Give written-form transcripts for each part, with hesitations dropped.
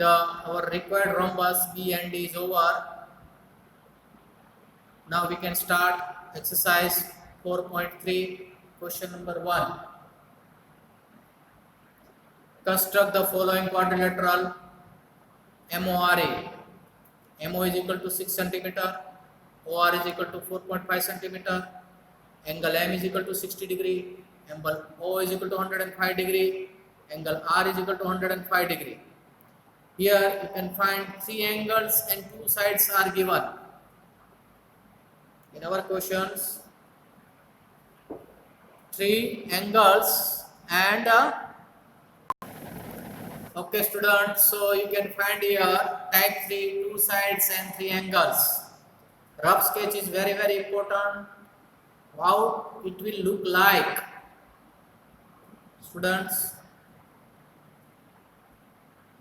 our required rhombus B and D is over. Now we can start exercise 4.3, question number 1. Construct the following quadrilateral MORE. MO is equal to 6 centimeter, OR is equal to 4.5 centimeter, angle M is equal to 60 degree, angle O is equal to 105 degree, angle R is equal to 105 degree. Here you can find 3 angles and 2 sides are given. In our questions, 3 angles and okay students, so you can find here type 3, 2 sides and 3 angles. Rough sketch is very important. How it will look like, students,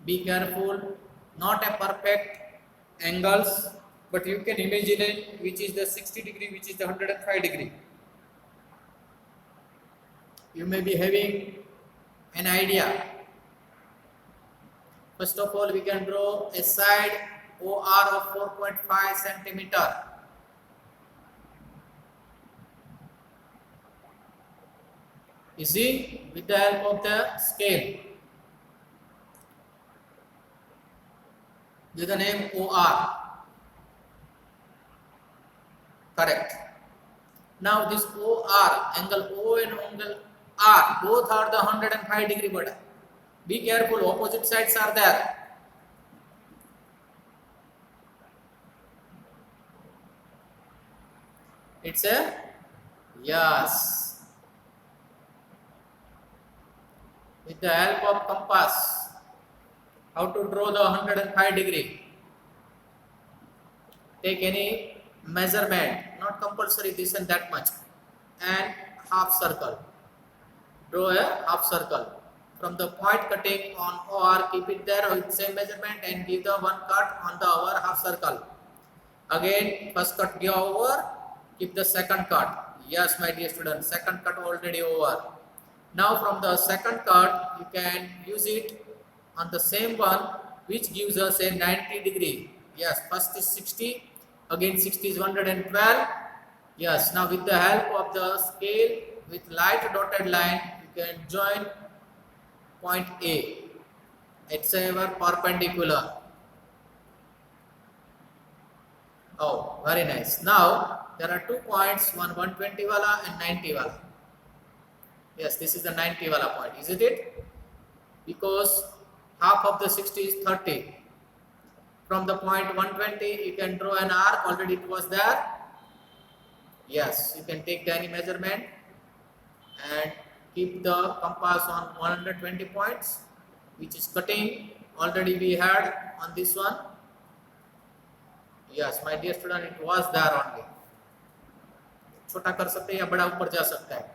be careful, not a perfect angles, but you can imagine it, which is the 60 degree, which is the 105 degree. You may be having an idea. First of all, we can draw a side OR of 4.5 centimeter. You see, with the help of the scale, with the name OR. Correct. Now this OR, angle O and angle R, both are the 105 degree bada. Be careful, opposite sides are there. It's a yes. With the help of compass, how to draw the 105 degree? Take any measurement, not compulsory this and that much, and half circle. Draw a half circle. From the point cutting on OR, keep it there with same measurement and give the one cut on the our half circle. Again, first cut give over, keep the second cut. Yes, my dear students, second cut already over. Now from the second cut, you can use it on the same one, which gives us a 90 degree. Yes, first is 60, again 60 is 112. Yes, now with the help of the scale with light dotted line, you can join point A. It's ever perpendicular. Oh, very nice. Now there are 2 points, one 120 wala and 90 wala. Yes, this is the 90 wala point, isn't it? Because half of the 60 is 30. From the point 120, you can draw an arc. Already it was there. Yes, you can take any measurement and keep the compass on 120 points, which is cutting. Already we had on this one. Yes, my dear student, it was there only. छोटा कर सकते हैं या बड़ा ऊपर जा सकता है.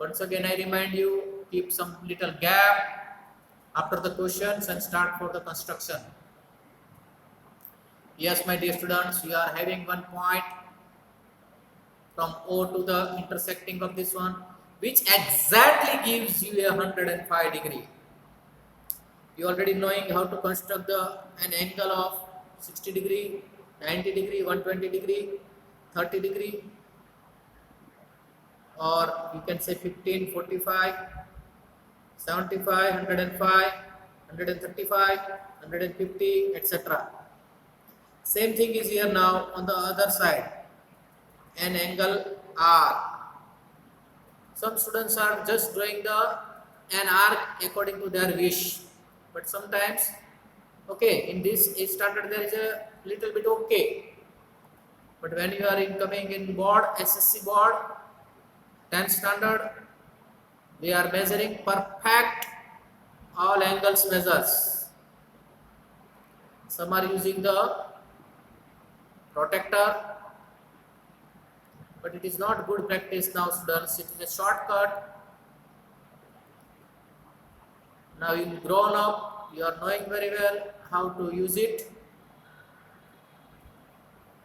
Once again, I remind you, keep some little gap after the questions and start for the construction. Yes, my dear students, you are having one point from O to the intersecting of this one, which exactly gives you a 105 degree. You already knowing how to construct an angle of 60 degree, 90 degree, 120 degree, 30 degree, or you can say 15, 45, 75, 105, 135, 150, etc. Same thing is here now on the other side, an angle R. Some students are just drawing an arc according to their wish, but sometimes, okay, in this standard there is a little bit okay, but when you are coming in board, SSC board, 10th standard, we are measuring perfect all angles measures. Some are using the protractor, but it is not good practice now, students. It is a shortcut. Now you grown up, you are knowing very well how to use it.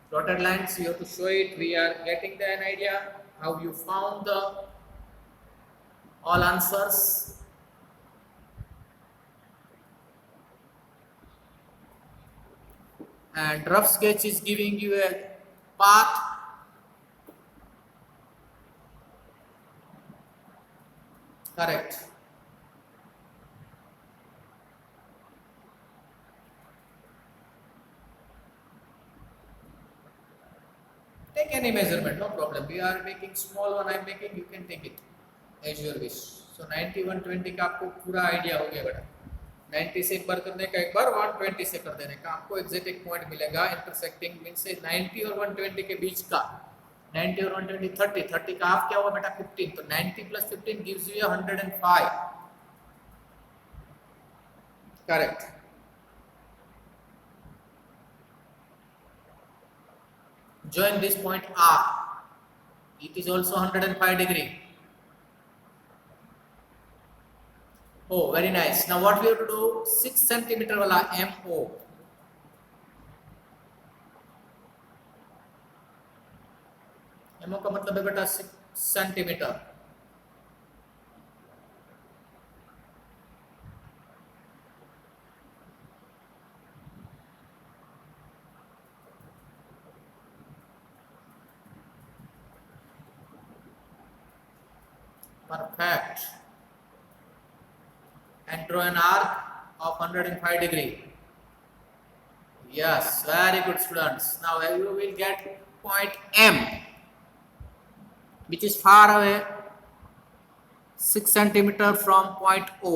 Dotted lines, you have to show it. We are getting an idea how you found the all answers. and rough sketch is giving you a path. Correct. Take any measurement, no problem. We are making small one, I am making, you can take it as your wish. So 90 120 का आपको पूरा idea हो गया बेटा. 90 से एक बार करने का, एक बार 120 से कर देने का, आपको एग्जैक्ट एक पॉइंट मिलेगा इंटरसेक्टिंग मीन से 90 और 120 के बीच का. 90 और 120 30, 30 का हाफ क्या हुआ बेटा 15. तो 90 plus 15 gives you 105. Correct. Join this point R. It is also 105 degree. Oh, very nice. Now what we have to do? 6 centimeter wala MO. MO का मतलब है बेटा 6 centimetre. Perfect. And draw an arc of 105 degree. Yes, very good students. Now you will get point M, which is far away 6 centimeter from point O.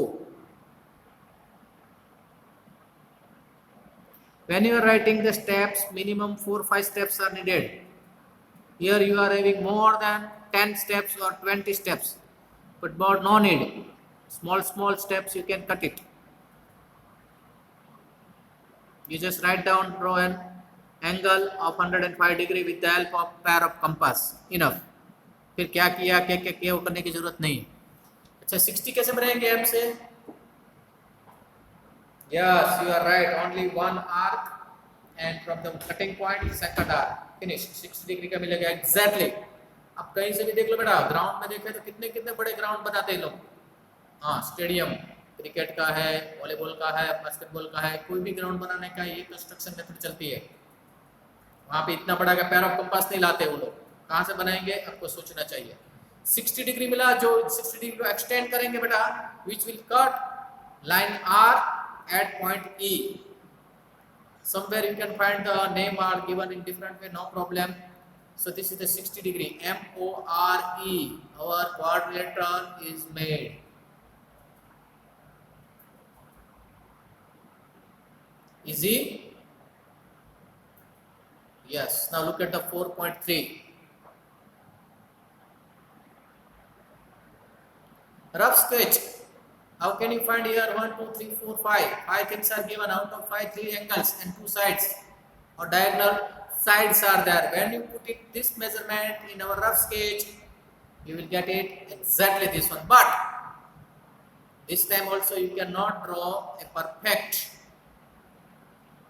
When you are writing the steps, minimum 4-5 steps are needed. Here you are having more than 10 steps or 20 steps. But no need. Small steps you can cut it. You just write down, draw an angle of 105 degree with the help of pair of compass. Enough. फिर क्या किया वो करने की जरूरत नहीं. अच्छा 60 कैसे बनाएंगे हम से? Yes, you are right. Only one arc and from the cutting point second arc. Finished. 60 degree का मिलेगा exactly. अब कहीं से भी देख लो बेटा, ग्राउंड में देखे तो कितने कितने बड़े ग्राउंड बनाते हैं लोग. हाँ, स्टेडियम क्रिकेट का है, वॉलीबॉल का है, बास्केटबॉल का है, कोई भी ग्राउंड बनाने का ये कंस्ट्रक्शन मेथड चलती है. वहाँ पे इतना बड़ा का पैर ऑफ कंपास नहीं लाते वो लोग. कहाँ से बनाएंगे आपको सोचना चाहिए. 60 डिग्री मिला, जो 60 डिग्री को एक्सटेंड करेंगे बेटा, which will cut line R at point E. somewhere you can find the name are given in different way, no problem. So this is the 60 degree MORE. Our quadrilateral is made. Easy? Yes. Now look at the 4.3. Rough sketch. How can you find here 1, 2, 3, 4, 5? 5 things are given. Out of 5, 3 angles and 2 sides or diagonal sides are there. When you put it this measurement in our rough sketch, you will get it exactly this one. But this time also you cannot draw a perfect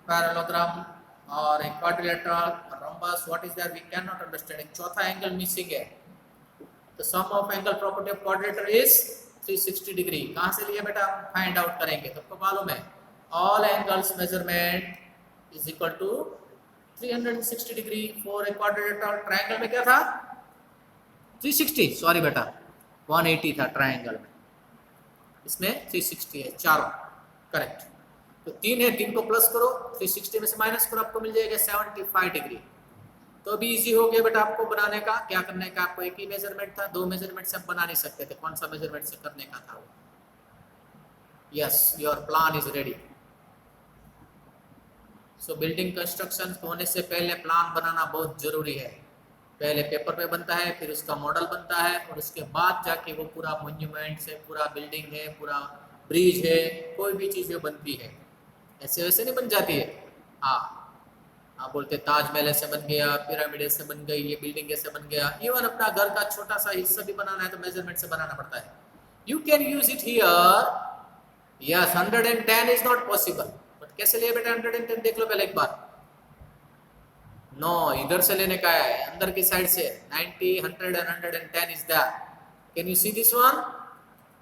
parallelogram or a quadrilateral or rhombus. What is there? We cannot understand. एक चौथा angle missing है. The sum of angle property of quadrilateral is 360 degree. कहाँ से लिए बेटा? Find out करेंगे. तो आपको मालूम है all angles measurement is equal to 360 degree for a quadrilateral. Triangle में क्या था? 360. सॉरी बेटा, 180 था ट्रायंगल में. इसमें 360 है चारों. करेक्ट. तो 3 है, 3 को प्लस करो, 360 में से माइनस करो, आपको मिल जाएगा 75 डिग्री. तो भी इजी हो गया बेटा आपको बनाने का. क्या करने का? आपको एक ही मेजरमेंट था, 2 मेजरमेंट से आप बना नहीं सकते थे. कौन सा मेजरमेंट से करने का था वो? Yes, your plan is ready. So building construction होने से पहले प्लान बनाना बहुत जरूरी है. पहले पेपर पे बनता है, फिर उसका मॉडल बनता है, और उसके बाद जाके वो पूरा मॉन्यूमेंट है, पूरा बिल्डिंग है, पूरा ब्रिज है, कोई भी चीज़ बनती है. ऐसे वैसे नहीं बन जाती है. हाँ, आप बोलते ताजमहल ऐसे बन गया, पिरामिड ऐसे बन गई, ये बिल्डिंग ऐसे बन गया. इवन अपना घर का छोटा सा हिस्सा भी बनाना है तो मेजरमेंट से बनाना पड़ता है. You can use it here. Yes, 110 is not possible. But कैसे लिए बेटा 110? देख लो पहले एक बार. नो, इधर से लेने का है, अंदर की साइड से. 90, 100 and 110 is there. Can you see this one?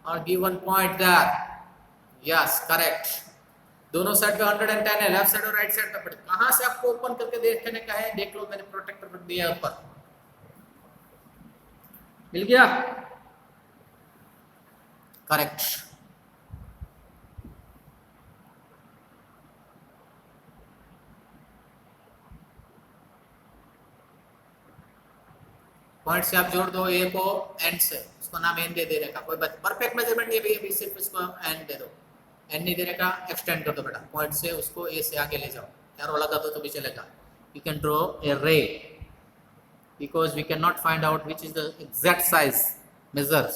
Or give one point there. Yes, correct. दोनों साइड पे 110 है, लेफ्ट साइड और राइट साइड पे। कहां से आपको ओपन करके देखने का है, देख लो, मैंने प्रोटेक्टर रख दिया है ऊपर। मिल गया? करेक्ट। पॉइंट से आप जोड़ दो ए को एंड से, उसको नाम एन दे देने का, कोई बात। परफेक्ट मेजरमेंट ये भी अभी सिर्फ इसको एन दे दो, एन नहीं देने का, एक्सटेंड कर दो बेटा। पॉइंट से उसको ए से आगे ले जाओ, एरो लगा दो तो भी चलेगा। यू कैन ड्रॉ ए रे because we cannot find out which is the exact size measures.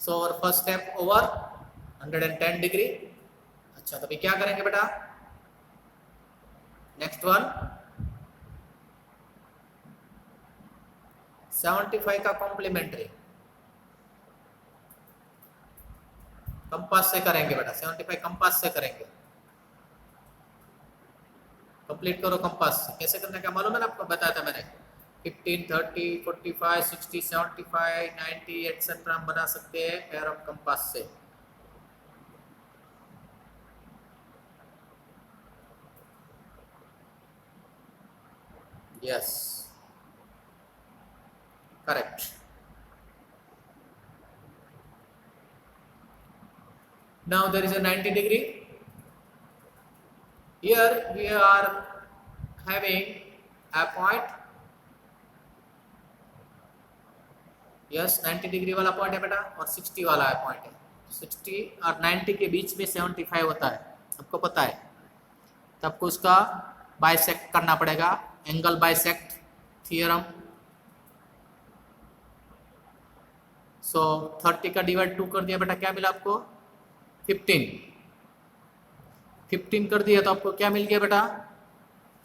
So our first step over 110 degree. अच्छा, तो अभी क्या करेंगे बेटा? नेक्स्ट वन 75 का कॉम्प्लीमेंट्री कंपास से करेंगे बेटा। 75 कंपास से करेंगे। कंप्लीट करो कंपास से। कैसे करने का मालूम है ना आपको, बताया था मैंने। 15, 30, 45, 60, 75, 90 एटसेट्रा हम बना सकते हैं पेयर ऑफ कंपास से। Yes, correct. Now there is a 90 degree. Here we are having a point. Yes, 90 degree वाला पॉइंट है बेटा, और 60 वाला है पॉइंट है। 60 और 90 के बीच में 75 होता है, आपको पता है। तो आपको उसका बाइसेक्ट करना पड़ेगा, एंगल बाइसेक्ट थियरम। सो 30 का डिवाइड 2 कर दिया बेटा, क्या मिला आपको? 15। 15 कर दिया तो आपको क्या मिल गया बेटा?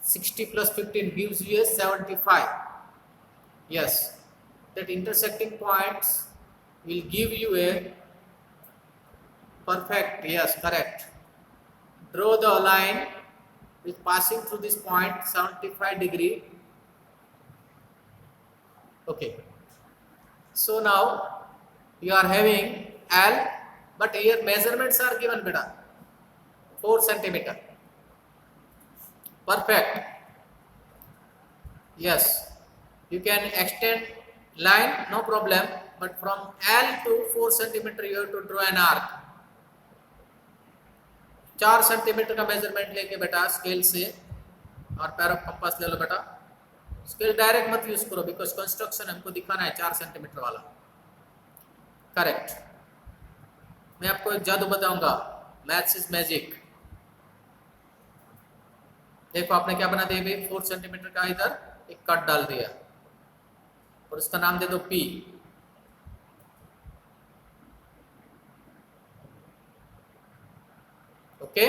60 plus 15 gives you a 75. Yes, that intersecting points will give you a perfect, yes, correct. Draw the line with passing through this point 75 degree. Okay, so now you are having L, but here measurements are given beta, 4 centimeter. Perfect. Yes, you can extend line, no problem, but from L to 4 centimeter you have to draw an arc. 4 centimetre का measurement लेके बेटा scale से, और pair of compass ले लो बेटा। Scale direct मत use करो, because construction हमको दिखाना है 4 सेंटीमीटर वाला। करेक्ट। मैं आपको एक जादू बताऊंगा, मैथ्स इज मैजिक। देखो आपने क्या बना दिया, 4 सेंटीमीटर का इधर एक कट डाल दिया, और उसका नाम दे दो P। Okay,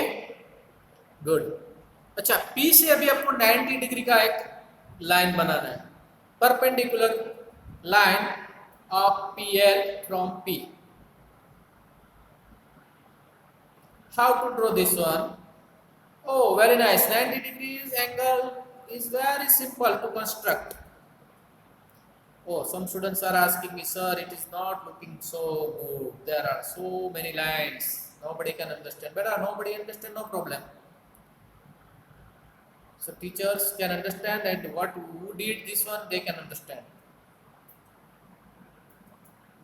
good. अच्छा, P से अभी आपको 90 डिग्री का एक लाइन बनाना है, perpendicular line of PL from P। How to draw this one? Oh, very nice. 90 degrees angle is very simple to construct. Oh, some students are asking me, sir, it is not looking so good. There are so many lines. Nobody can understand. Better, nobody understand, no problem. So teachers can understand, and who did this one, they can understand.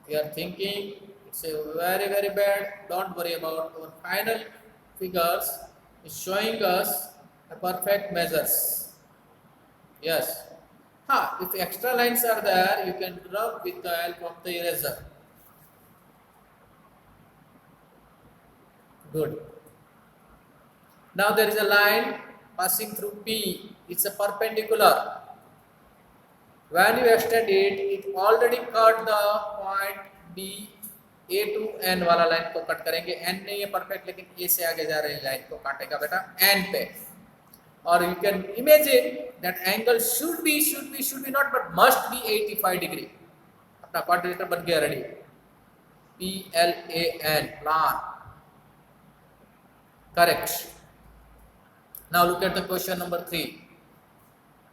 We are thinking it's a very, very bad. Don't worry about our final figures. Is showing us a perfect measures. Yes. If extra lines are there, you can rub with the help of the eraser. Good. Now there is a line passing through P. It's a perpendicular. When you extend it, it already cut the point B. A to N वाला line को cut करेंगे। N नहीं है perfect, लेकिन A से आगे जा रही लाइन को काटेगा बेटा N पे। और you can imagine that angle should be not, but must be 85 degree. अपना क्वाड्रेटर बन गया ready. PLAN, plan. Correct. Now look at the question number 3.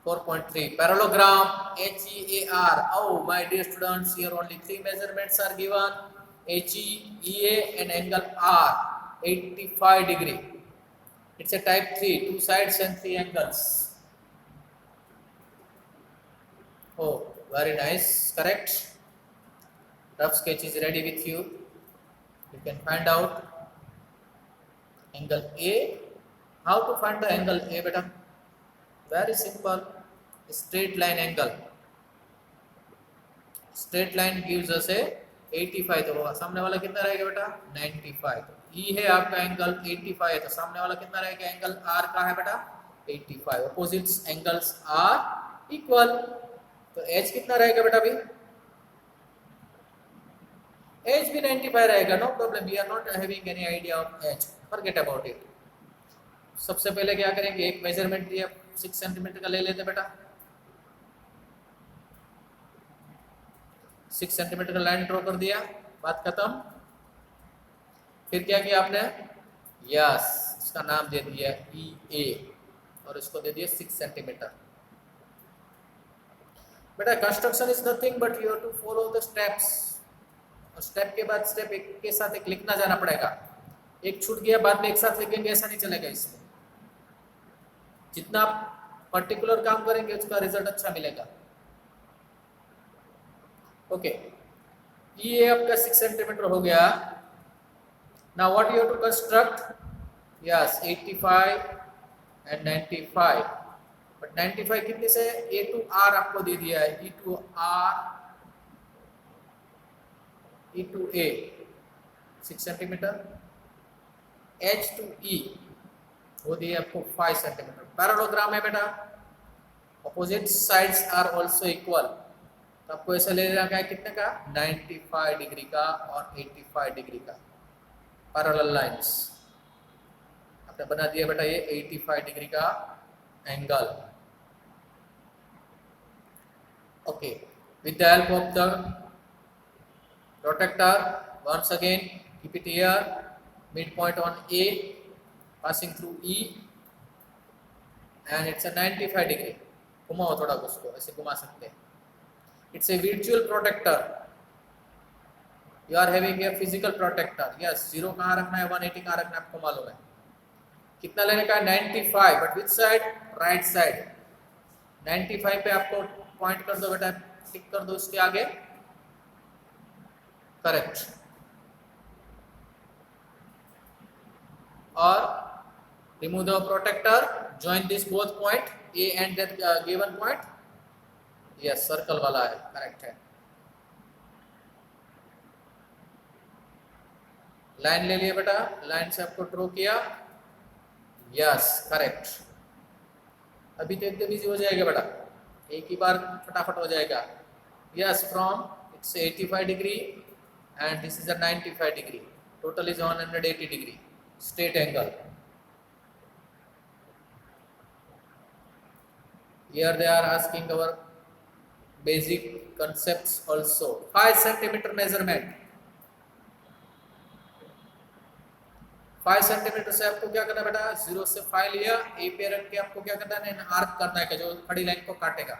4.3. Parallelogram HEAR. Oh, my dear students, here only 3 measurements are given. HE, EA and angle R. 85 degree. It's a type 3, 2 sides and 3 angles. Oh, very nice, correct. Rough sketch is ready with you. You can find out angle A. How to find the angle A, beta? Very simple. Straight line angle. Straight line gives us a 85, तो सामने वाला कितना रहेगा बेटा 95. तो E है आपका angle 85 है, तो सामने वाला कितना रहेगा एंगल R का है बेटा 85. Opposites angles are equal. तो H कितना रहेगा बेटा अभी? H भी 95 रहेगा. No problem, we are not having any idea of H, forget about it. सबसे पहले क्या करेंगे, एक मेजरमेंट दिया 6 सेंटीमीटर का ले लेते बेटा. 6 सेंटीमीटर का लाइन ड्रॉ कर दिया, बात खत्म. फिर क्या किया आपने, यस इसका नाम दे दिया EA और इसको दे दिया 6 सेंटीमीटर. बेटा construction is nothing but you have to follow the steps. और स्टेप के बाद स्टेप एक के साथ एक लिखना जाना पड़ेगा. एक छूट गया बाद में एक साथ लिखेंगे ऐसा नहीं चलेगा. इसमें जितना आप पर्टिकुलर काम करेंगे उसका रिजल्ट अच्छा मिलेगा. ओके, ये आपका 6 सेंटीमीटर हो गया. Now what you have to construct, yes 85 and 95. But 95 कितने से, A to R आपको दे दिया है, E to R, E to A 6 centimetre, H to E वो दिए आपको 5 सेंटीमीटर. पैरेललोग्राम है बेटा, opposite sides are also equal. तो आपको ऐसा ले लेना है कितने का, 95 डिग्री का और 85 डिग्री का पैरेलल लाइंस. आपने बना दिया बेटा ये 85 डिग्री का angle. Okay, with the help of the protractor once again keep it here, midpoint on A passing through E and it's a 95 degree. घुमाओ थोड़ा उसको, ऐसे घुमा सकते हैं. It's a virtual protector. You are having a physical protector. Yes, 0 कहाँ रखना है, 180 कहाँ रखना है आपको मालूम है. कितना लेने का है 95, but which side, right side. 95 पे आपको पॉइंट कर दो बेटा, टिक कर दो उसके आगे, करेक्ट. और remove the protector, join this both point A and that given point. Yes, circle वाला है, करेक्ट है. लाइन ले लिया बेटा, लाइन से आपको ड्रॉ किया, यस करेक्ट. अभी तो एकदम इजी हो जाएगा बेटा, एक ही बार फटाफट हो जाएगा. Yes, from its 85 degree and this is a 95 degree, total is 180 degree straight angle. Here they are asking our basic concepts also. 5 centimeter measurement. 5 centimetre से आपको क्या करना बेटा, 0 से 5 लिया, A पे रख के आपको क्या करना है, आर्क करना है जो खड़ी लाइन को काटेगा.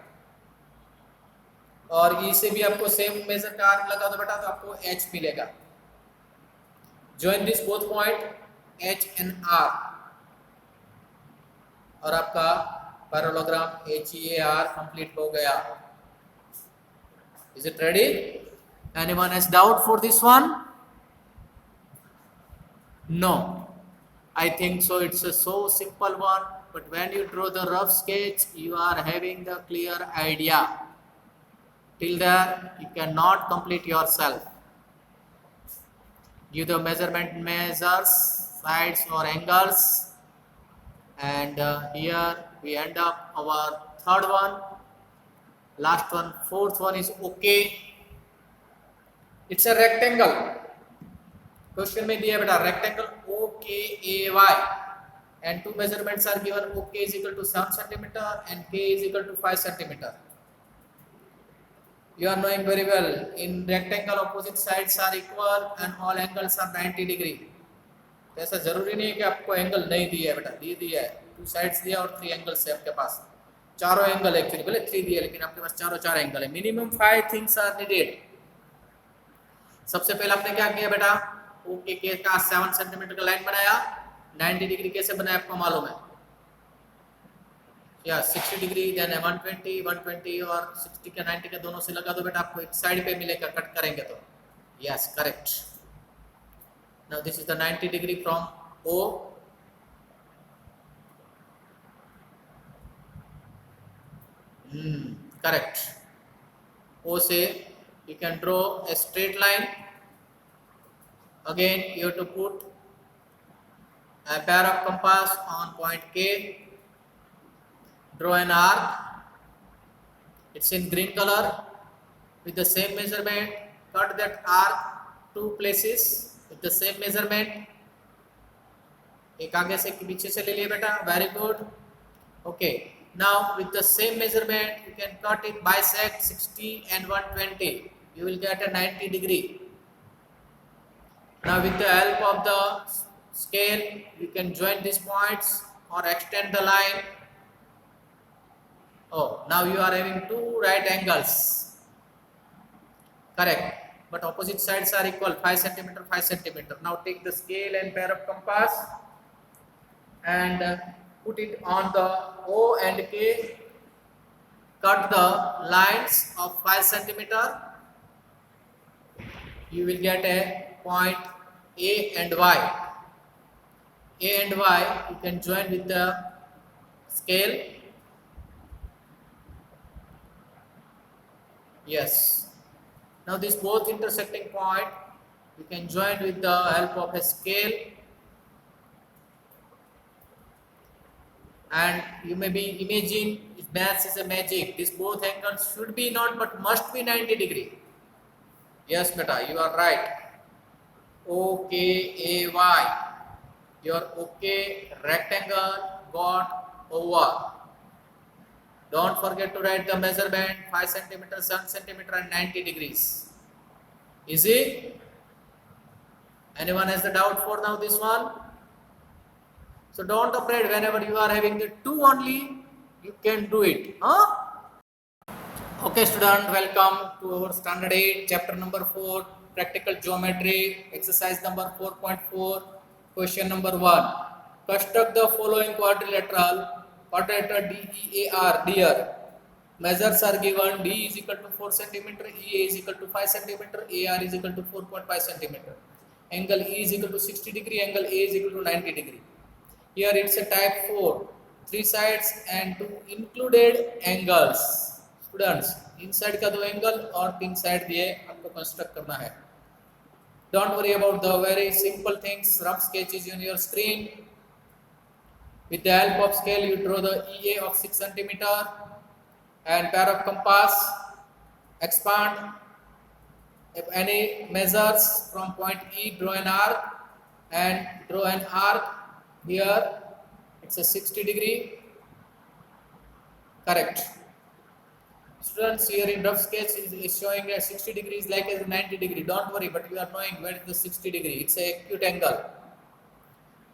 और E से भी आपको सेम मेजर का आर्क लगा दो बेटा, तो आपको H मिलेगा. Join this both point H and R और आपका पैरेललोग्राम HEAR कंप्लीट हो गया. Is it ready? Anyone has doubt for this one? No, I think so. It's a so simple one, but when you draw the rough sketch, you are having the clear idea. Till there, you cannot complete yourself. Give the measurement measures, sides or angles, and here we end up our third one. Last one, fourth one is okay. It's a rectangle. Question में दिया बेटा rectangle OKAY and two measurements are given. OK is equal to 7 centimeter and K is equal to 5 centimeter. You are knowing very well, in rectangle opposite sides are equal and all angles are 90 degree. ऐसा जरूरी नहीं है कि आपको angle नहीं दिया है बेटा, दिया है. 2 साइड्स दिया और 3 एंगल्स है आपके पास. चारों एंगल एक्चुअली बोले 3 दिया, लेकिन आपके पास चारों 4 एंगल है. Minimum 5 things are needed. सबसे पहले आपने क्या किया बेटा, ओके के का 7 सेंटीमीटर का लाइन बनाया, 90 डिग्री कैसे बनाया आपको मालूम है या 60 डिग्री, देन 120 120 और 60 के 90 के दोनों से लगा दो बेटा, आपको एक साइड पे मिलेगा कट करेंगे तो। Yes correct. Now this is the 90 degree from O, correct. O से you can draw a straight line. Again you have to put a pair of compass on point K, draw an arc, it's in green color, with the same measurement, cut that arc 2 places with the same measurement, एक आगे से पीछे से ले लिए बेटा, very good. Okay, now with the same measurement you can cut it, bisect 60 and 120, you will get a 90 degree. Now with the help of the scale you can join these points or extend the line. Oh, now you are having two right angles, correct, but opposite sides are equal, 5 centimeter 5 centimeter. Now take the scale and pair of compass and put it on the O and K, cut the lines of 5 centimeter, you will get a point A and Y. A and Y you can join with the scale. Yes, now this both intersecting point you can join with the help of a scale, and you may be imagine if maths is a magic, this both angles should be not but must be 90 degree. Yes beta, you are right. OKAY, your OK rectangle got over. Don't forget to write the measurement, 5 centimeter 7 centimeter and 90 degrees. Easy? Anyone has the doubt for now this one? So don't afraid, whenever you are having the two only, you can do it. Okay student, welcome to our standard 8 chapter number 4 practical geometry exercise number 4.4 question number 1. Construct the following quadrilateral DEAR. Measures are given, D is equal to 4 cm, EA is equal to 5 cm, AR is equal to 4.5 cm. Angle E is equal to 60 degree, angle A is equal to 90 degree. Here it's a type 4, 3 sides and 2 included angles. Students, inside का 2 angle और 3 side दिए आपको construct करना है. Don't worry about the very simple things. Rough sketch is on your screen. With the help of scale, you draw the EA of 6 cm and pair of compass. Expand. If any measures from point E, draw an arc and draw an arc. Here it's a 60 degree. Correct. Students, here in rough sketch is showing a 60 degrees like as a 90 degree. Don't worry, but you are knowing where is the 60 degree. It's a acute angle.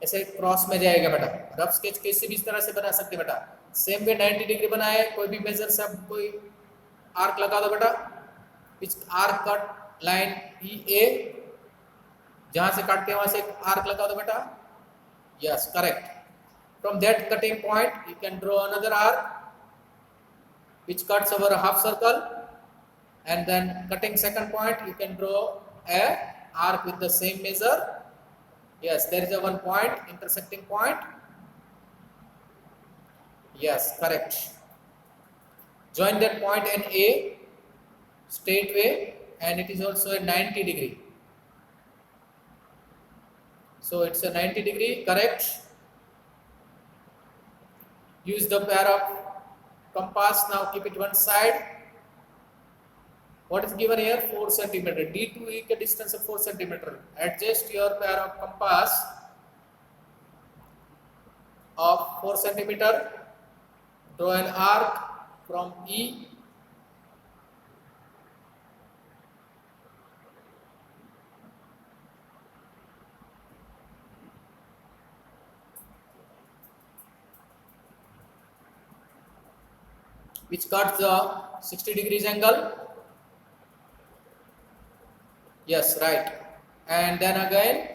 ऐसे cross में जाएगा बेटा. Rough sketch कैसे भी इस तरह से बना सकते बेटा. सेम वे 90 डिग्री बनाए, कोई भी मेजर से आप कोई आर्क लगा दो बेटा. विच आर्क कट लाइन EA, जहां से काटते हैं वहां से एक आर्क लगा दो बेटा. Yes, correct. From that cutting point, you can draw another arc which cuts over a half circle, and then cutting second point, you can draw a arc with the same measure. Yes, there is a one point, intersecting point. Yes, correct. Join that point and A straight way, and it is also a 90 degree. So it's a 90 degree, correct. Use the pair of compass, now keep it one side. What is given here? 4 cm. D2 equal distance of 4 cm. Adjust your pair of compass of 4 cm. Draw an arc from E. Which cuts the 60 degrees angle. Yes, right. and then again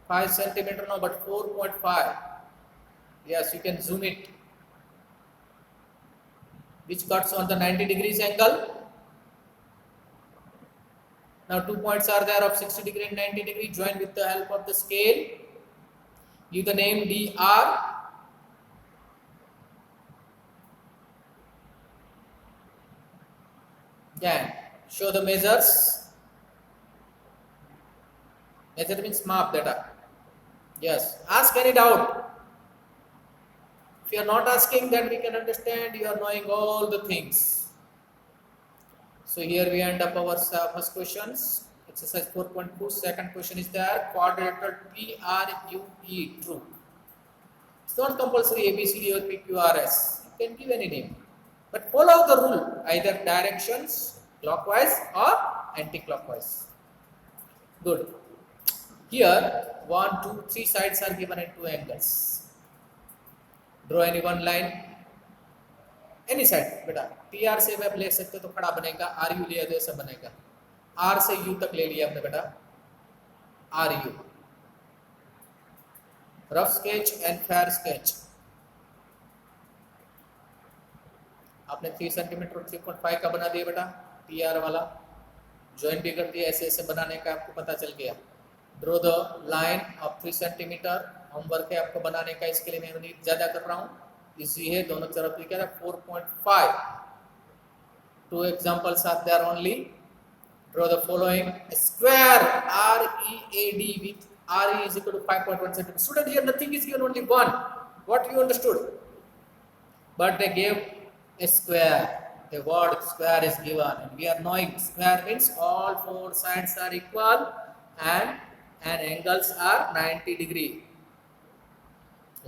5 centimeter, no, but 4.5. Yes, you can zoom it, which cuts on the 90 degrees angle. Now 2 points are there of 60 degree and 90 degree. Join with the help of the scale. Give the name dr. Then show the measures. Measure means map data. Yes. Ask any doubt. If you are not asking, then we can understand you are knowing all the things. So here we end up our first questions. Exercise 4.2. Second question is there. Quadrilateral TRUE, true. It's not compulsory ABCD or PQRS. You can give any name. But follow the rule, either directions, clockwise or anti-clockwise. Good. Here, 1, 2, 3 sides are given at 2 angles. Draw any one line, any side. बेटा TR से आप ले सकते तो खड़ा बनेगा, RU लिया तो ऐसा बनेगा. R से U तक ले लिया आपने बेटा, RU. Rough sketch and fair sketch. आपने 3 सेंटीमीटर और 3.5 का बना दिया बेटा, TR वाला. ज्वाइन भी कर दिया, ऐसे ऐसे बनाने का आपको पता चल गया. Draw the line of 3 centimetre. Homework है आपको बनाने का, इसके लिए मैं ज्यादा कर रहा हूँ. इजी है, दोनों तरफ लिखा है 4.5. 2 examples are there only. Draw the following square READ with RE is equal to 5.1 centimeter. Student, here nothing is given, only 1. What you understood? But they gave a square. The word square is given, and we are knowing square means all 4 sides are equal and angles are 90 degree.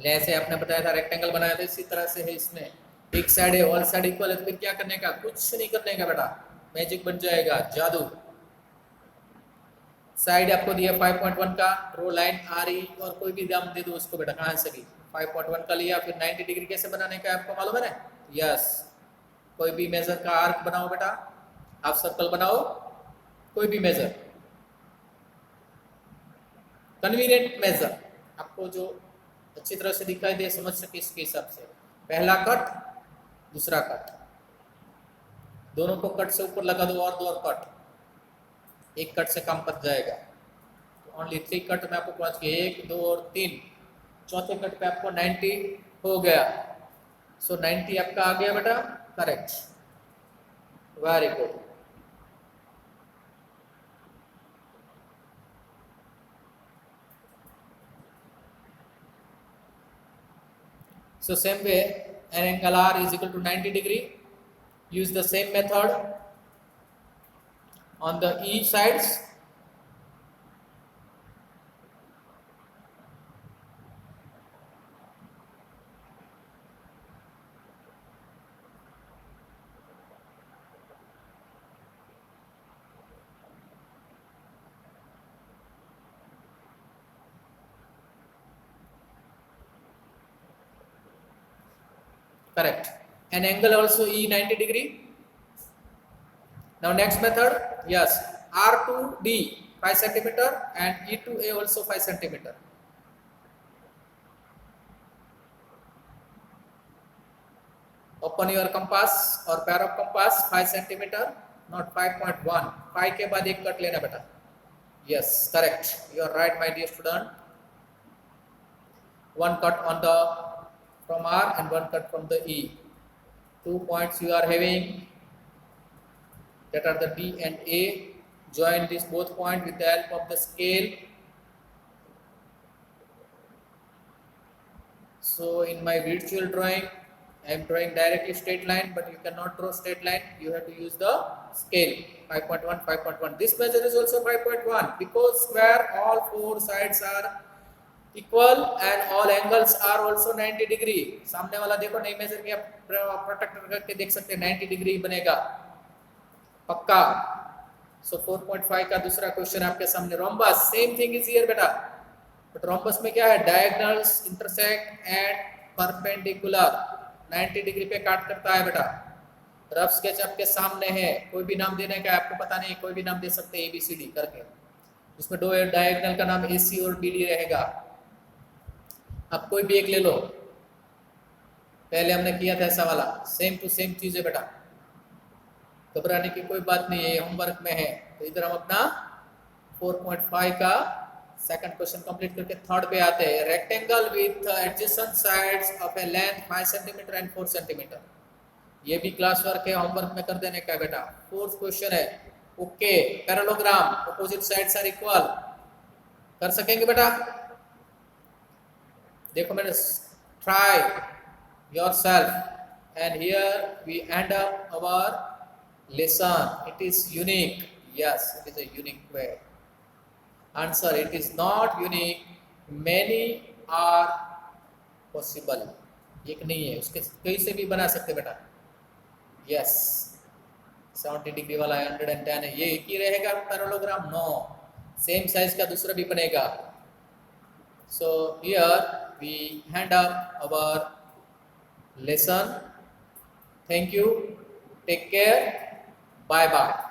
जैसे आपने बताया था rectangle बनाया था, इसी तरह से है इसमें. एक साइड है, ऑल साइड इक्वल है, तो फिर क्या करने का? कुछ नहीं करने का बेटा, मैजिक बन जाएगा, जादू. साइड आपको दिया 5.1 का. ड्रॉ लाइन RE और कोई भी दाम दे दो उसको बेटा, कहाँ से भी 5.1 का लिया. फिर 90 डिग्री कैसे बनाने का आपको मालूम है ना? यस. कोई भी मेजर का आर्क बनाओ बेटा, हाफ सर्कल बनाओ, कोई भी मेजर, कन्वीनियंट मेजर आपको जो अच्छी तरह से दिखाई दे, समझ सके इसके हिसाब से. पहला कट, दूसरा कट, दोनों को कट से ऊपर लगा दो और 2 और कट. एक कट से काम पड़ जाएगा. तो ओनली 3 कट में आपको पहुंच गए, 1, 2 और 3. चौथे कट पे आपको 90 हो गया. सो 90 आपका आ गया बेटा, correct. Very good. So same way, an angle R is equal to 90 degree. Use the same method on the E sides. Correct. An angle also E 90 degree. Now next method, yes, R to D 5 centimeter and E to A also 5 centimeter. Open your compass or pair of compass, 5 centimeter, not 5.1. 5 के बाद एक cut लेना बेटा. Yes, correct. You are right, my dear student. One cut on the from R and one cut from the E. 2 points you are having, that are the D and A. Join these both points with the help of the scale. So in my virtual drawing, I am drawing directly straight line, but you cannot draw straight line. You have to use the scale. 5.1, 5.1. This measure is also 5.1 because square all 4 sides are equal and all angles are also 90 degree. सामने वाला देखो नहीं major किया, protector करके देख सकते हैं 90 degree बनेगा पक्का. सो 4.5 का दूसरा क्वेश्चन आपके सामने. Rhombus, same thing is here बेटा, बट रोम्बस में क्या है? Diagonals intersect and perpendicular. 90 degree पे काट करता है बेटा. रफ स्केच आपके सामने है, कोई भी नाम देने का आपको पता नहीं, कोई भी नाम दे सकते हैं ABCD करके। उसमें दो डायगोनल का नाम AC और BD रहेगा। अब कोई भी एक ले लो, पहले हमने किया था ऐसा वाला, सेम टू सेम चीज है बेटा, घबराने की कोई बात नहीं है, ये होमवर्क में है। तो इधर हम अपना 4.5 का सेकंड क्वेश्चन कंप्लीट करके थर्ड पे आते हैं। Rectangle with adjacent sides of A length 5 centimetre and 4 centimetre. ये भी क्लास वर्क है, होमवर्क में कर देने का बेटा। फोर्थ क्वेश्चन है, okay parallelogram opposite sides are equal, कर सकेंगे बेटा? देखो मैंने try yourself and here we end up our lesson. It is unique. Yes, it is a unique way. Answer, it is not unique. Many are possible. एक नहीं है, उसके कई से भी बना सकते बेटा। Yes, 70 डिग्री वाला 110 है, ये एक ही रहेगा पैरेललोग्राम? नो, सेम साइज का दूसरा भी बनेगा। So here we hand up our lesson. Thank you. Take care. Bye bye.